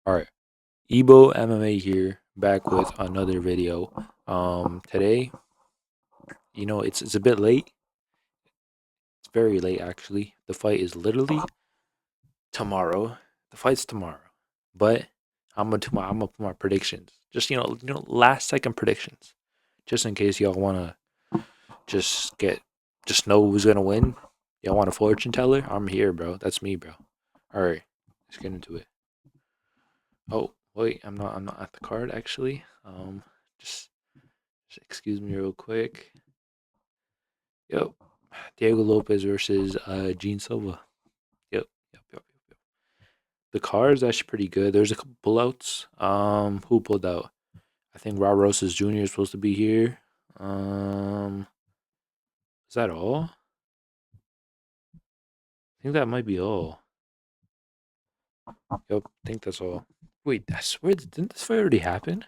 Alright, IBO MMA here, back with another video. Today, it's a bit late. It's very late actually. The fight is literally tomorrow. The fight's tomorrow, but I'm gonna put my predictions. Just last second predictions, just in case y'all wanna just get just know who's gonna win. Y'all want a fortune teller? I'm here, bro. That's me, bro. All right, let's get into it. Oh wait, I'm not at the card actually. Just excuse me real quick. Yep. Diego Lopes versus Gene Silva. Yep. Yep. The card is actually pretty good. There's a couple pullouts. Who pulled out? I think Rob Rosas Jr. is supposed to be here. Is that all? I think that might be all. Yep, I think that's all. Wait, I swear, didn't this fight already happen?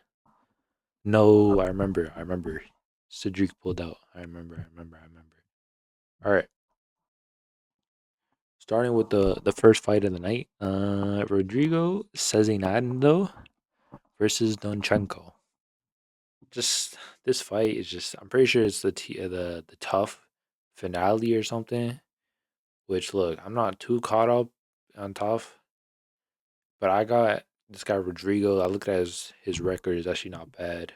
No, I remember. Cedric pulled out. I remember. All right. Starting with the first fight of the night, Rodrigo Cezinando versus Donchenko. Just this fight is just I'm pretty sure it's the tough finale or something. Which look, I'm not too caught up on tough, but I got this guy Rodrigo. I looked at his record is actually not bad.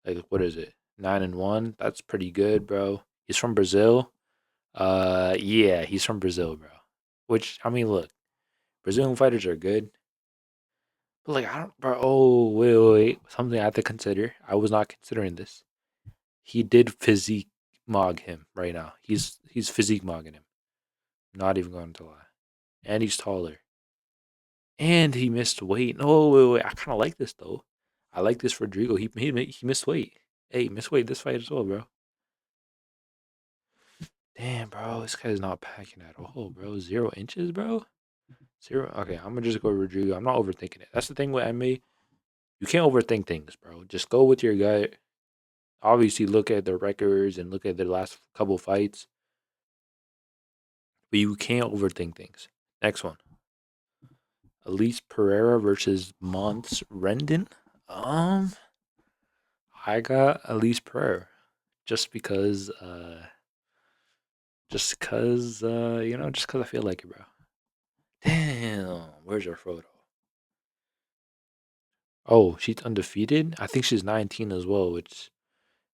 Like what is it? 9-1. That's pretty good, bro. He's from Brazil. Yeah, he's from Brazil, bro. Which I mean, look, Brazilian fighters are good. But like I don't bro oh wait. Something I have to consider. I was not considering this. He did physique mog him right now. He's physique mogging him. Not even going to lie. And he's taller. And he missed weight. No, wait. I kind of like this though. I like this Rodrigo. He missed weight. Hey, missed weight this fight as well, bro. Damn, bro, this guy's not packing at all, bro. 0 inches, bro. Zero. Okay, I'm gonna just go Rodrigo. I'm not overthinking it. That's the thing with MMA. You can't overthink things, bro. Just go with your gut. Obviously, look at the records and look at the last couple fights, but you can't overthink things. Next one. Elise Pereira versus Mons Rendon. Um, I got Elise Pereira just because, just because I feel like it, bro. Damn, where's her photo? Oh, she's undefeated. I think she's 19 as well. Which,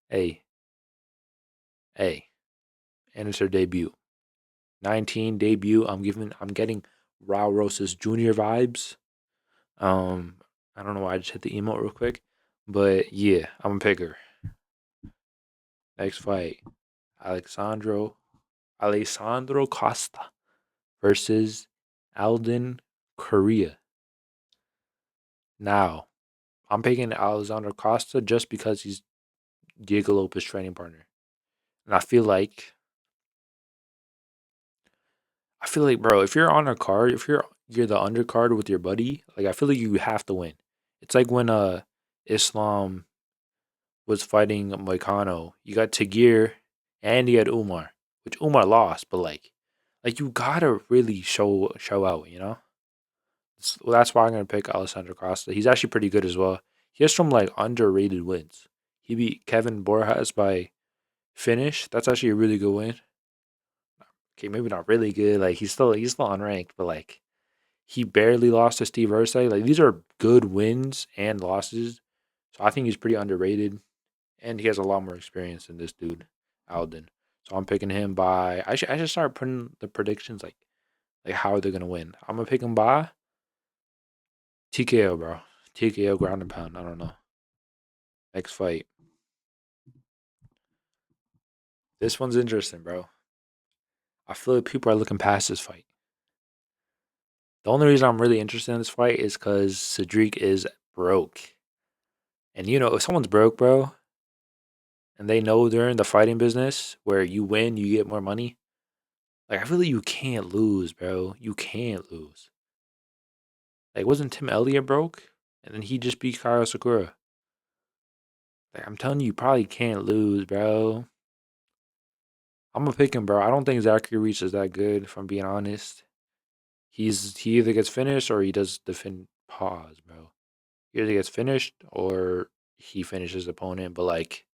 hey, hey, and it's her debut. 19 debut. I'm getting Raul Rosas Jr. vibes. Um, I don't know why I just hit the emote real quick, but yeah, I'm gonna pick her. Next fight, Alexandro Alessandro Costa versus Alden Correa. Now, I'm picking Alexandro Costa just because he's Diego Lopes' training partner, and I feel like, bro, if you're on a card, if you're the undercard with your buddy, like I feel like you have to win. It's like when Islam was fighting Moicano. You got Tagir and you had Umar, which Umar lost, but like you gotta really show out, you know. Well, that's why I'm gonna pick Alessandro Costa. He's actually pretty good as well. He has some like underrated wins. He beat Kevin Borjas by finish. That's actually a really good win. Okay, maybe not really good. Like he's still unranked, but like he barely lost to Steve Ursay. Like these are good wins and losses. So I think he's pretty underrated. And he has a lot more experience than this dude, Alden. So I'm picking him by I should start putting the predictions like how they're gonna win. I'm gonna pick him by TKO, bro. TKO ground and pound. I don't know. Next fight. This one's interesting, bro. I feel like people are looking past this fight. The only reason I'm really interested in this fight is because Cedric is broke. And if someone's broke, bro, and they know they're in the fighting business where you win, you get more money. Like I feel like you can't lose, bro. You can't lose. Like wasn't Tim Elliott broke? And then he just beat Kyle Sakura. Like I'm telling you, you probably can't lose, bro. I'm gonna pick him, bro. I don't think Zachary Reach is that good, if I'm being honest. He either gets finished or he does the pause, bro. He either gets finished or he finishes his opponent, but like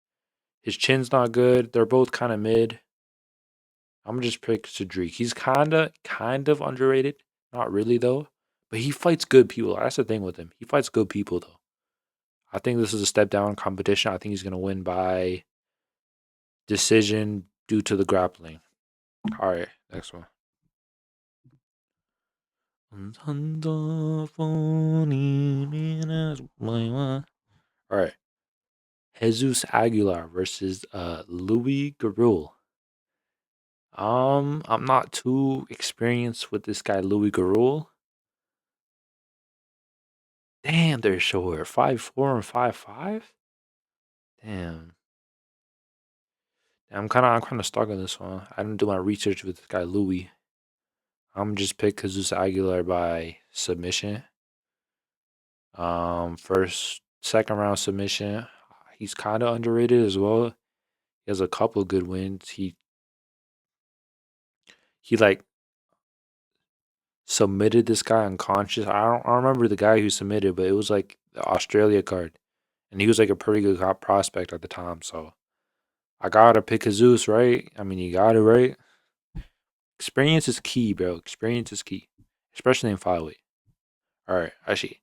his chin's not good. They're both kind of mid. I'm gonna just pick Cedric. He's kind of underrated. Not really though, but he fights good people. That's the thing with him. He fights good people though. I think this is a step down competition. I think he's gonna win by decision due to the grappling. All right, next one. All right, Jesus Aguilar versus Louis Garul. I'm not too experienced with this guy Louis Garul. Damn, they're short. 5'4" and 5'5". Damn. I'm kind of stuck on this one. I didn't do my research with this guy Louis. I'm just pick Jesus Aguilar by submission. Second round submission. He's kind of underrated as well. He has a couple good wins. He like submitted this guy unconscious. I don't remember the guy who submitted, but it was like the Australia card, and he was like a pretty good prospect at the time. So I gotta pick Jesus, right? I mean, you got it right. Experience is key, bro. Experience is key, especially in flyweight. All right, actually,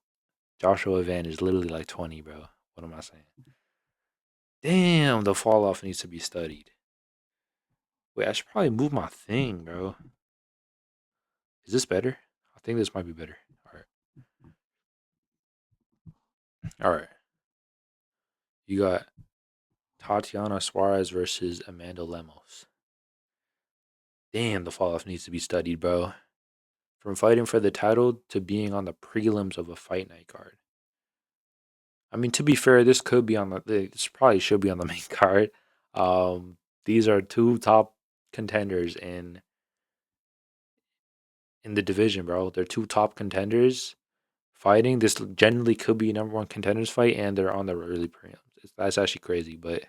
Joshua Van is literally like 20, bro. What am I saying? Damn, the fall off needs to be studied. Wait, I should probably move my thing, bro. Is this better? I think this might be better. All right. All right. You got Tatiana Suarez versus Amanda Lemos. Damn, the fall off needs to be studied, bro. From fighting for the title to being on the prelims of a fight night card. I mean, to be fair, this could be on this probably should be on the main card. These are two top contenders in the division, bro. They're two top contenders fighting. This generally could be number one contenders fight, and they're on the early prelims. That's actually crazy. But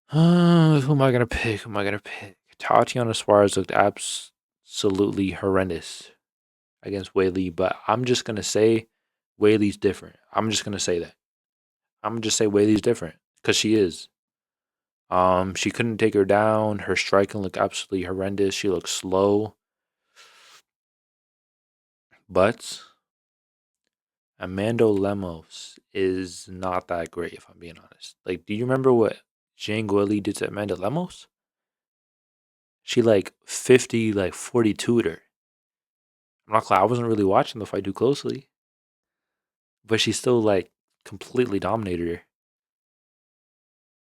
who am I gonna pick? Who am I gonna pick? Tatiana Suarez looked absolutely horrendous against Whaley, but I'm just gonna say Whaley's different. I'm just gonna say that. I'm gonna just say Whaley's different because she is. She couldn't take her down. Her striking looked absolutely horrendous. She looked slow, but Amanda Lemos is not that great, if I'm being honest. Like, do you remember what Jane Goylie did to Amanda Lemos? She like 50, like 42'd her. I'm not I wasn't really watching the fight too closely, but she still like completely dominated her.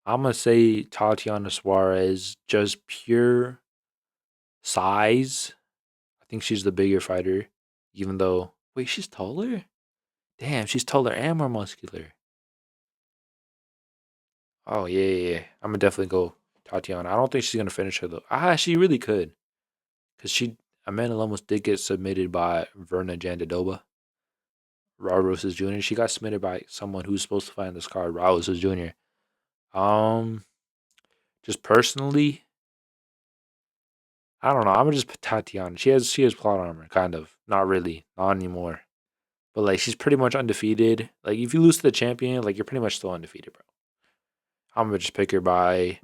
I'm gonna say Tatiana Suarez, just pure size. I think she's the bigger fighter, even though wait, she's taller? Damn, she's taller and more muscular. Oh yeah. I'm gonna definitely go Tatiana. I don't think she's gonna finish her though. She really could, cause Amanda almost did get submitted by Verna Jandiroba, Raul Rosas Jr. She got submitted by someone who's supposed to fight on this card, Raul Rosas Jr. Um, just personally, I don't know. I'm gonna just put Tatiana. She has plot armor, kind of. Not really, not anymore. But like she's pretty much undefeated. Like if you lose to the champion, like you're pretty much still undefeated, bro. I'm gonna just pick her by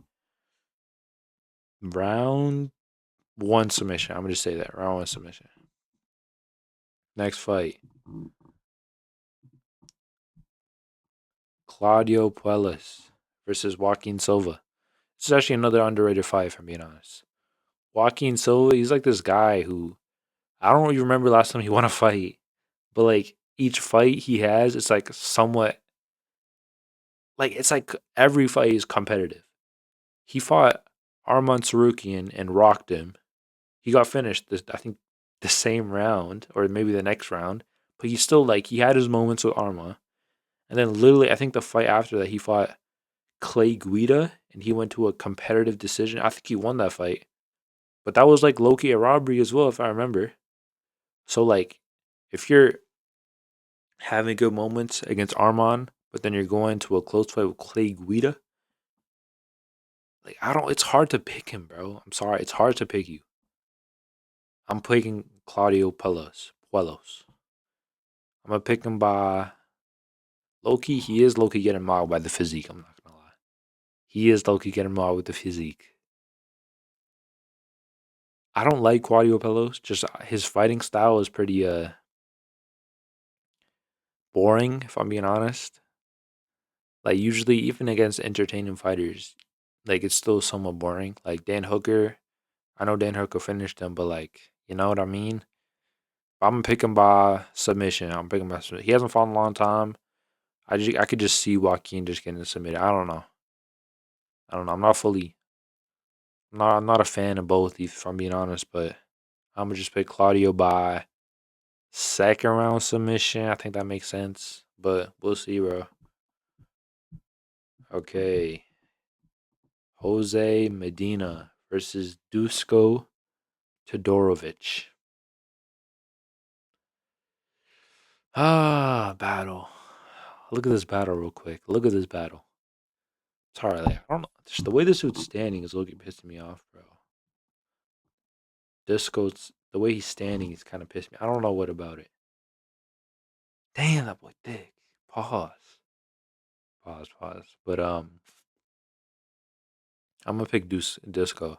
round one submission. I'm gonna just say that round one submission. Next fight, Claudio Puelles versus Joaquin Silva. This is actually another underrated fight, if I'm being honest. Joaquin Silva, he's like this guy who I don't even remember last time he won a fight, but like each fight he has, it's like somewhat like it's like every fight is competitive. He fought Arman Sarukian and rocked him. He got finished I think the same round or maybe the next round, but he still like he had his moments with Arma. And then literally I think the fight after that he fought Clay Guida and he went to a competitive decision. I think he won that fight. But that was like low-key a robbery as well if I remember. So like if you're having good moments against Arman, but then you're going to a close fight with Clay Guida, like I don't it's hard to pick him, bro. I'm sorry, it's hard to pick you. I'm picking Claudio Puellos. I'm gonna pick him by Loki. He is Loki getting mobbed by the physique. I'm not gonna lie. He is Loki getting mobbed with the physique. I don't like Claudio Pellos. Just his fighting style is pretty boring, if I'm being honest. Like usually, even against entertaining fighters, like it's still somewhat boring. Like Dan Hooker, I know Dan Hooker finished him, but like you know what I mean. I'm gonna pick him by submission. I'm picking by submission. He hasn't fought in a long time. I could just see Joaquin just getting submitted. I don't know. I don't know. I'm not a fan of both, if I'm being honest. But I'm gonna just pick Claudio by second round submission. I think that makes sense. But we'll see, bro. Okay. Jose Medina versus Dusko Todorovic. Battle. Look at this battle real quick. Look at this battle. Sorry, like, I don't know. Just the way this dude's standing is looking pissing me off, bro. Disco's the way he's standing is kind of pissed me. I don't know what about it. Damn, that boy thick. Pause. Pause. Pause. But I'm gonna pick Disco.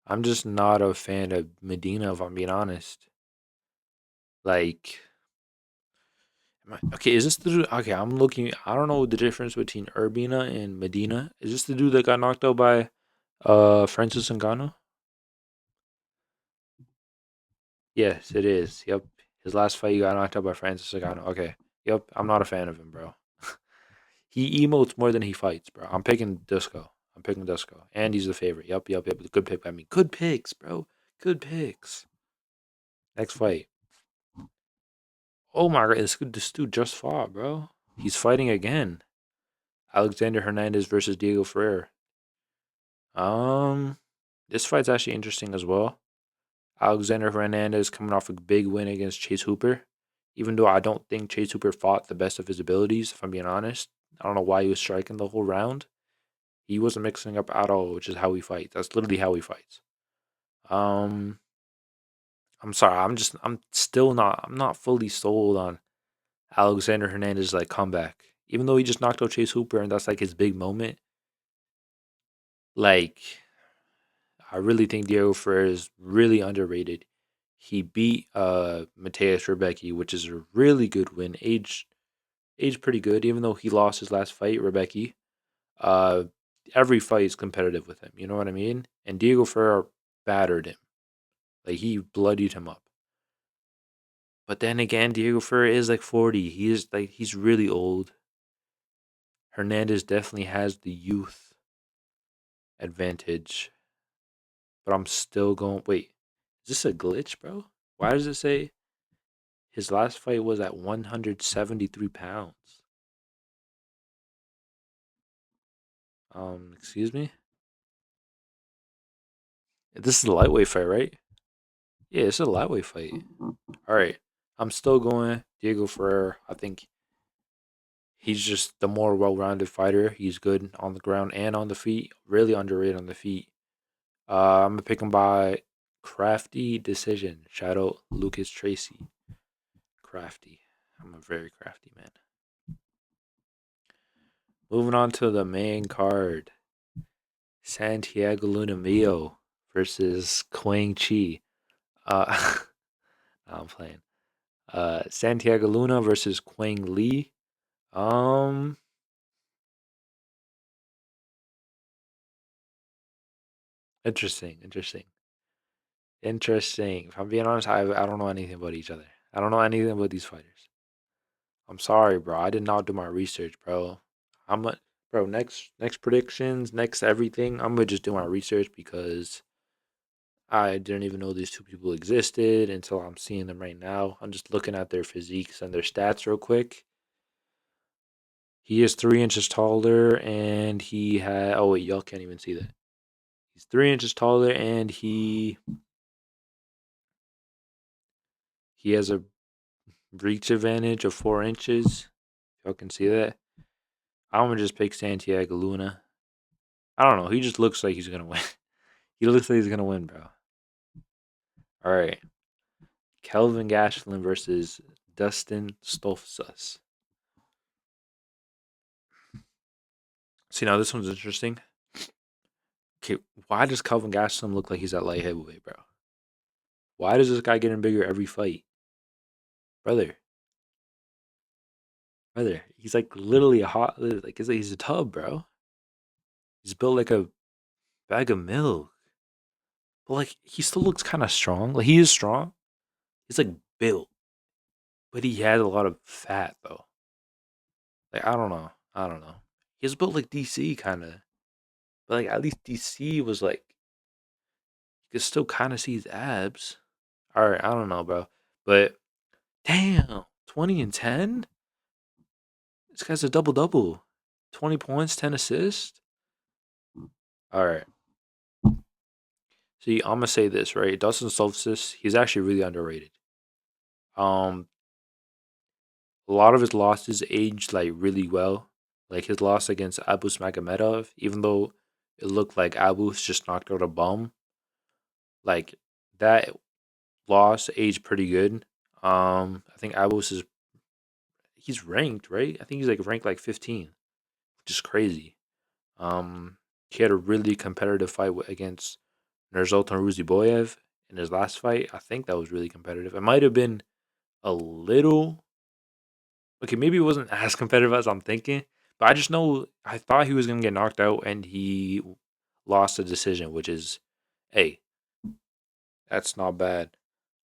I'm just not a fan of Medina, if I'm being honest. Like, okay, is this the dude? Okay, I'm looking. I don't know the difference between Urbina and Medina. Is this the dude that got knocked out by Francis Ngannou? Yes, it is. Yep. His last fight, he got knocked out by Francis Ngannou. Okay. Yep. I'm not a fan of him, bro. He emotes more than he fights, bro. I'm picking Disco. I'm picking Disco. And he's the favorite. Yep, yep, yep. Good pick by me. Good picks, bro. Good picks. Next fight. Oh my god, this dude just fought, bro. He's fighting again. Alexander Hernandez versus Diego Ferrer. Um, this fight's actually interesting as well. Alexander Hernandez coming off a big win against Chase Hooper. Even though I don't think Chase Hooper fought the best of his abilities, if I'm being honest. I don't know why he was striking the whole round. He wasn't mixing up at all, which is how he fights. That's literally how he fights. Um, I'm sorry. I'm not fully sold on Alexander Hernandez's like comeback. Even though he just knocked out Chase Hooper and that's like his big moment. Like, I really think Diego Ferrer is really underrated. He beat Mateus Rebecki, which is a really good win. Age pretty good, even though he lost his last fight, Rebecki. Uh every fight is competitive with him, you know what I mean? And Diego Ferrer battered him. Like he bloodied him up. But then again, Diego Ferrer is like 40. He's really old. Hernandez definitely has the youth advantage. But I'm still going wait, is this a glitch, bro? Why does it say his last fight was at 173 pounds? Excuse me? This is a lightweight fight, right? Yeah, it's a lightweight fight. All right. I'm still going Diego Ferrer. I think he's just the more well-rounded fighter. He's good on the ground and on the feet. Really underrated on the feet. I'm gonna pick him by crafty decision. Shout out Lucas Tracy. Crafty. I'm a very crafty man. Moving on to the main card. Santiago Lunamillo versus Quang Chi. Uh, no, I'm playing. Santiago Luna versus Quang Lee. Um, interesting. If I'm being honest, I don't know anything about each other. I don't know anything about these fighters. I'm sorry, bro. I did not do my research, bro. I'm a, bro. Next predictions, next everything. I'm gonna just do my research because I didn't even know these two people existed until I'm seeing them right now. I'm just looking at their physiques and their stats real quick. He is 3 inches taller, and he had. Oh wait, y'all can't even see that. He's 3 inches taller, and he has a reach advantage of 4 inches. Y'all can see that. I'm gonna just pick Santiago Luna. I don't know. He just looks like he's gonna win. He looks like he's gonna win, bro. All right, Kelvin Gastelum versus Dustin Stoltzfus. See, now this one's interesting. Okay, why does Kelvin Gastelum look like he's at light heavyweight, bro? Why does this guy getting bigger every fight, brother? Brother, he's like literally a hot, like he's a tub, bro. He's built like a bag of milk, but like he still looks kind of strong. Like he is strong. He's like built, but he has a lot of fat though. Like I don't know, I don't know. He's built like DC kind of, but like at least DC was like you could still kind of see his abs. All right, I don't know, bro, but damn, 20 and 10. This guy's a double double, 20 points, 10 assists. All right. See, I'm gonna say this right. Dustin Solstice, he's actually really underrated. Um, a lot of his losses aged like really well. Like his loss against Abu Smagomedov, even though it looked like Abu's just knocked out a bum, like that loss aged pretty good. I think Abu's is he's ranked right. I think he's like ranked like 15, which is crazy. Um, he had a really competitive fight against Nursultan Ruziboyev in his last fight. I think that was really competitive. It might have been a little okay, maybe it wasn't as competitive as I'm thinking, but I just know I thought he was gonna get knocked out and he lost a decision, which is, hey, that's not bad.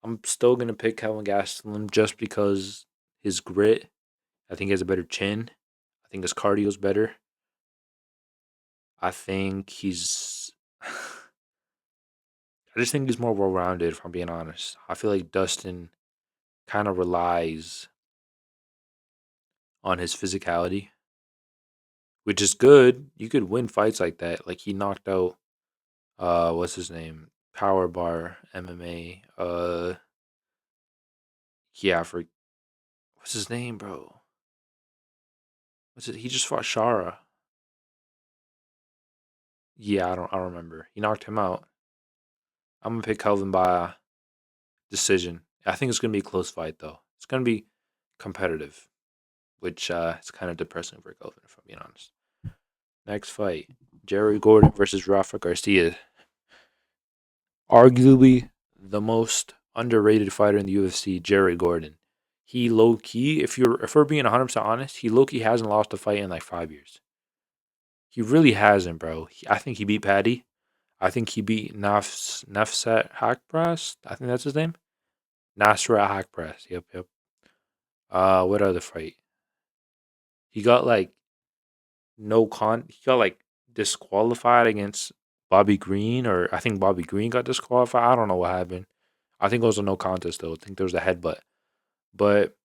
I'm still gonna pick Kelvin Gastelum just because his grit. I think he has a better chin. I think his cardio's better. I think he's. I just think he's more well rounded. If I'm being honest, I feel like Dustin kind of relies on his physicality, which is good. You could win fights like that. Like he knocked out what's his name? Power Bar MMA. Yeah, for what's his name, bro? What's it? He just fought Shara. Yeah, I don't remember. He knocked him out. I'm gonna pick Kelvin by decision. I think it's gonna be a close fight though. It's gonna be competitive, which it's kind of depressing for Kelvin if I'm being honest. Next fight, Jerry Gordon versus Rafa Garcia. Arguably the most underrated fighter in the UFC, Jerry Gordon. He low key, if we're being 100% honest, he low key hasn't lost a fight in like 5 years. He really hasn't, bro. I think he beat Paddy. I think he beat Nafsat Hakpras. I think that's his name. Nasrat Hakpras. Yep, yep. What other fight? He got like he got like disqualified against Bobby Green, or I think Bobby Green got disqualified. I don't know what happened. I think it was a no contest though. I think there was a headbutt. But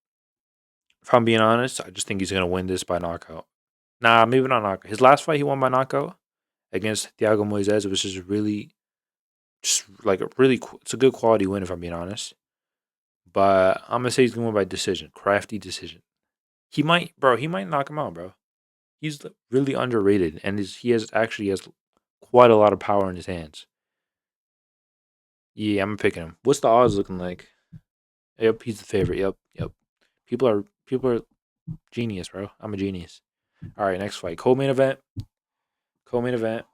if I'm being honest, I just think he's gonna win this by knockout. Nah, maybe not knockout. His last fight he won by knockout against Thiago Moises, which is just like a really, it's a good quality win if I'm being honest. But I'm gonna say he's gonna win by decision, crafty decision. He might, bro. He might knock him out, bro. He's really underrated, and he has quite a lot of power in his hands. Yeah, I'm picking him. What's the odds looking like? Yep, he's the favorite. Yep, yep. People are genius, bro. I'm a genius. All right, next fight. Co-main event. Co-main event.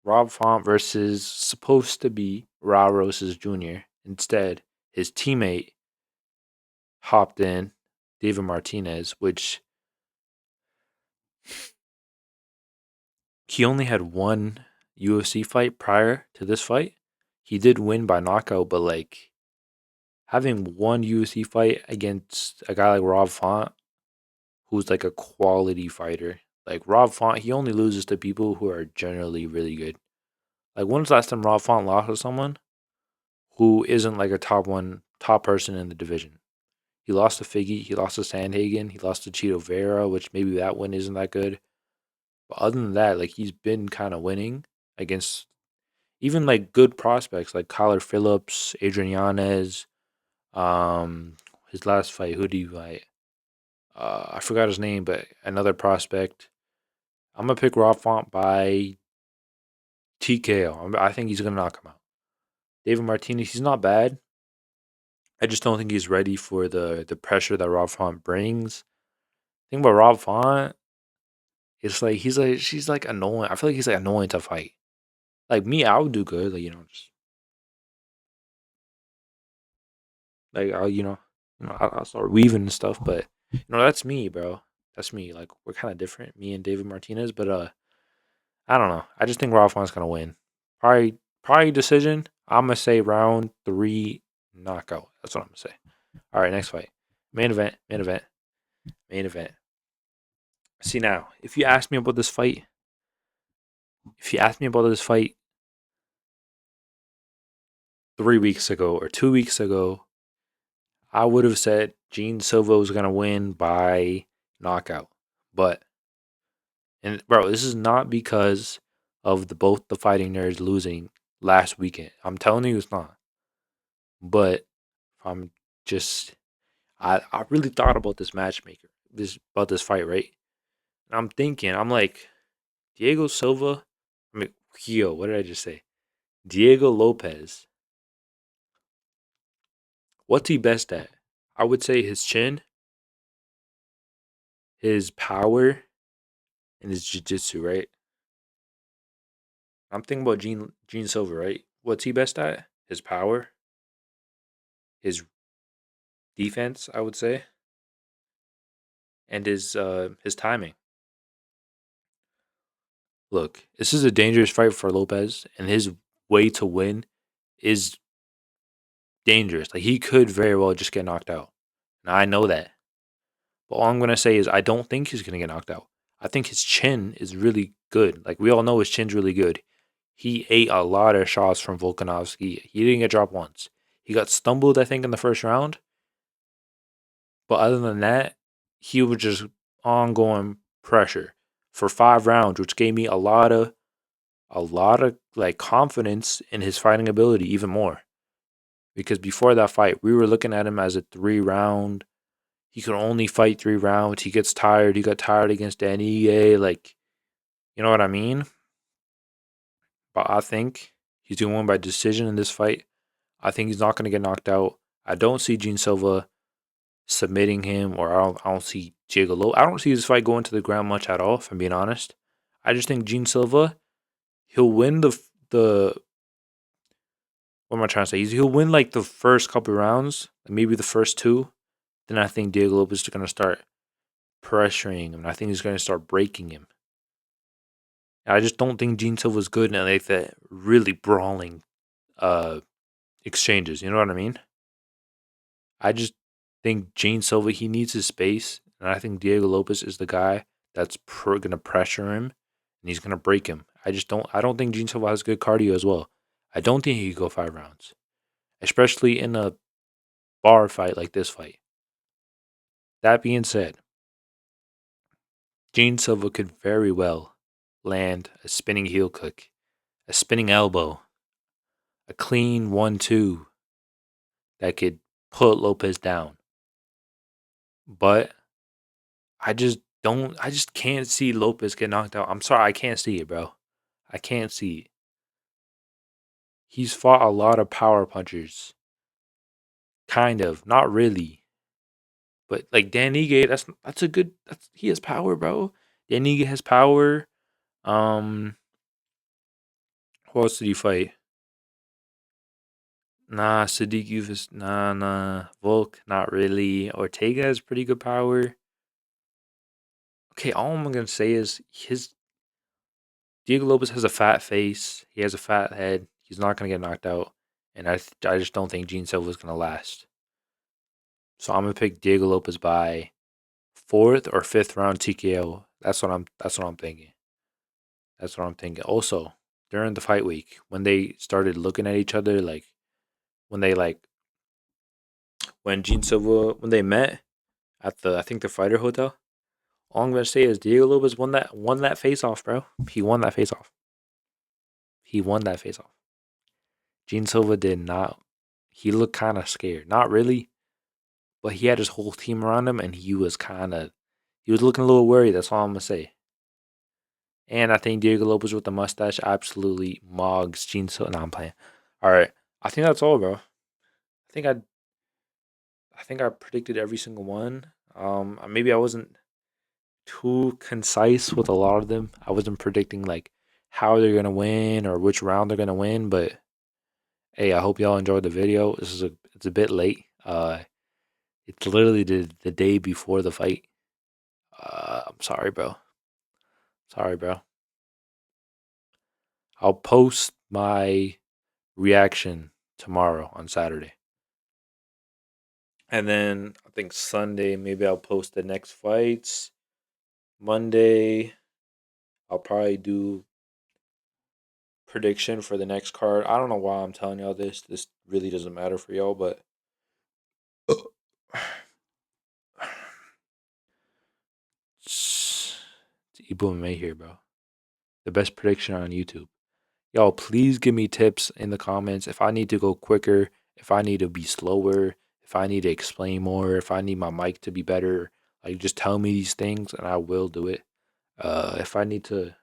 Rob Font versus supposed to be Raul Rosas Jr. Instead, his teammate hopped in, David Martinez, which he only had one UFC fight prior to this fight. He did win by knockout, but like having one UFC fight against a guy like Rob Font, who's like a quality fighter. Like Rob Font, he only loses to people who are generally really good. Like when's the last time Rob Font lost to someone who isn't like a top person in the division? He lost to Figgy, he lost to Sandhagen, he lost to Cheeto Vera, which maybe that one isn't that good. But other than that, like he's been kind of winning against even like good prospects like Kyler Phillips, Adrian Yanez. Um, his last fight, who do you fight? I forgot his name, but another prospect. I'm gonna pick Rob Font by TKO. I think he's gonna knock him out. David Martinez, he's not bad. I just don't think he's ready for the pressure that Rob Font brings. The thing about Rob Font, it's like she's like annoying. I feel like he's like annoying to fight. Like me, I would do good. Like just like I'll start weaving and stuff. But that's me, bro. That's me. Like we're kind of different, me and David Martinez. But I don't know. I just think Rob Font's gonna win. Probably decision. I'm gonna say round 3 knockout. That's what I'm gonna say. All right, next fight. Main event. Main event. Main event. See now, if you ask me about this fight, if you asked me about this fight 3 weeks ago or 2 weeks ago, I would have said Gene Silva was gonna win by knockout. But bro, this is not because of both the fighting nerds losing last weekend. I'm telling you, it's not. But I'm just I really thought about this matchmaker, about this fight, right? And I'm thinking, I'm like, Diego Silva. I mean, what did I just say? Diego Lopes. What's he best at? I would say his chin, his power, and his jiu-jitsu, right? I'm thinking about Gene Silva, right? What's he best at? His power, his defense, I would say, and his timing. Look, this is a dangerous fight for Lopes, and his way to win is dangerous. Like he could very well just get knocked out. Now I know that. But all I'm gonna say is I don't think he's gonna get knocked out. I think his chin is really good. Like we all know his chin's really good. He ate a lot of shots from Volkanovski. He didn't get dropped once. He got stumbled, I think, in the first round. But other than that, he was just ongoing pressure for 5 rounds, which gave me a lot of like confidence in his fighting ability even more. Because before that fight, we were looking at him as a 3 round. He could only fight 3 rounds. He gets tired. He got tired against Danny. Like, you know what I mean? But I think he's going to win by decision in this fight. I think he's not going to get knocked out. I don't see Gene Silva submitting him, or I don't see Diego Lopes. I don't see this fight going to the ground much at all, if I'm being honest. I just think Gene Silva, he'll win the what am I trying to say? He'll win like the first couple rounds, maybe the first two. Then I think Diego Lopes is going to start pressuring him. And I think he's going to start breaking him. I just don't think Gene Silva's good in like that really brawling uh exchanges. You know what I mean? I just think Gene Silva, he needs his space, and I think Diego Lopes is the guy that's gonna pressure him, and he's gonna break him. I don't think Gene Silva has good cardio as well. I don't think he could go 5 rounds, especially in a bar fight like this fight. That being said, Gene Silva could very well land a spinning heel kick, a spinning elbow, a clean 1-2 that could put Lopes down. But I just can't see Lopes get knocked out. I'm sorry, I can't see it, bro. I can't see it. He's fought a lot of power punchers. Kind of, not really. But like Dan Ige, he has power, bro. Dan Ige has power. Um who else did he fight? Nah, Sadiq Yufus, nah. Volk, not really. Ortega has pretty good power. Okay, all I'm gonna say is his Diego Lopes has a fat face. He has a fat head. He's not going to get knocked out. And I just don't think Gene Silva is going to last. So I'm going to pick Diego Lopes by 4th or 5th round TKO. That's what I'm thinking. That's what I'm thinking. Also, during the fight week, when they started looking at each other, like when they like when Gene Silva when they met at I think the fighter hotel, all I'm gonna say is Diego Lopes won that face off, bro. He won that face off. He won that face off. Gene Silva did not. He looked kind of scared. Not really, but he had his whole team around him, and he was looking a little worried. That's all I'm gonna say. And I think Diego Lopes with the mustache absolutely mogs Gene Silva. No, I'm playing. All right, I think that's all, bro. I think I I think I predicted every single one. Maybe I wasn't too concise with a lot of them. I wasn't predicting like how they're gonna win or which round they're gonna win, but hey, I hope y'all enjoyed the video. It's a bit late. It's literally the day before the fight. I'm sorry, bro. Sorry, bro. I'll post my reaction tomorrow on Saturday. And then I think Sunday, maybe I'll post the next fights. Monday, I'll probably do prediction for the next card. I don't know why I'm telling y'all this. This really doesn't matter for y'all, but it's IBO MMA here, bro. The best prediction on YouTube. Y'all, please give me tips in the comments if I need to go quicker, if I need to be slower, if I need to explain more, if I need my mic to be better. Like, just tell me these things and I will do it. If I need to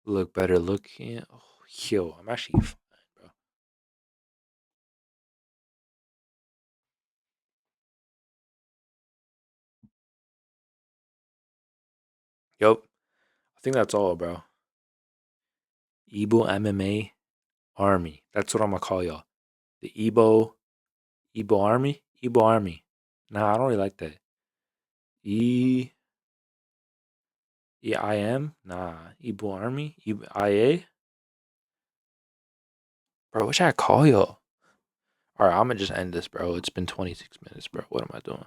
look better looking, oh, yo, I'm actually fine, bro. Yup, I think that's all, bro. IBO MMA Army. That's what I'm gonna call y'all. The IBO Army? IBO Army. Nah, I don't really like that. E EIM? Nah. IBO Army? IA? Bro, what should I call y'all? Alright, I'm gonna just end this, bro. It's been 26 minutes, bro. What am I doing?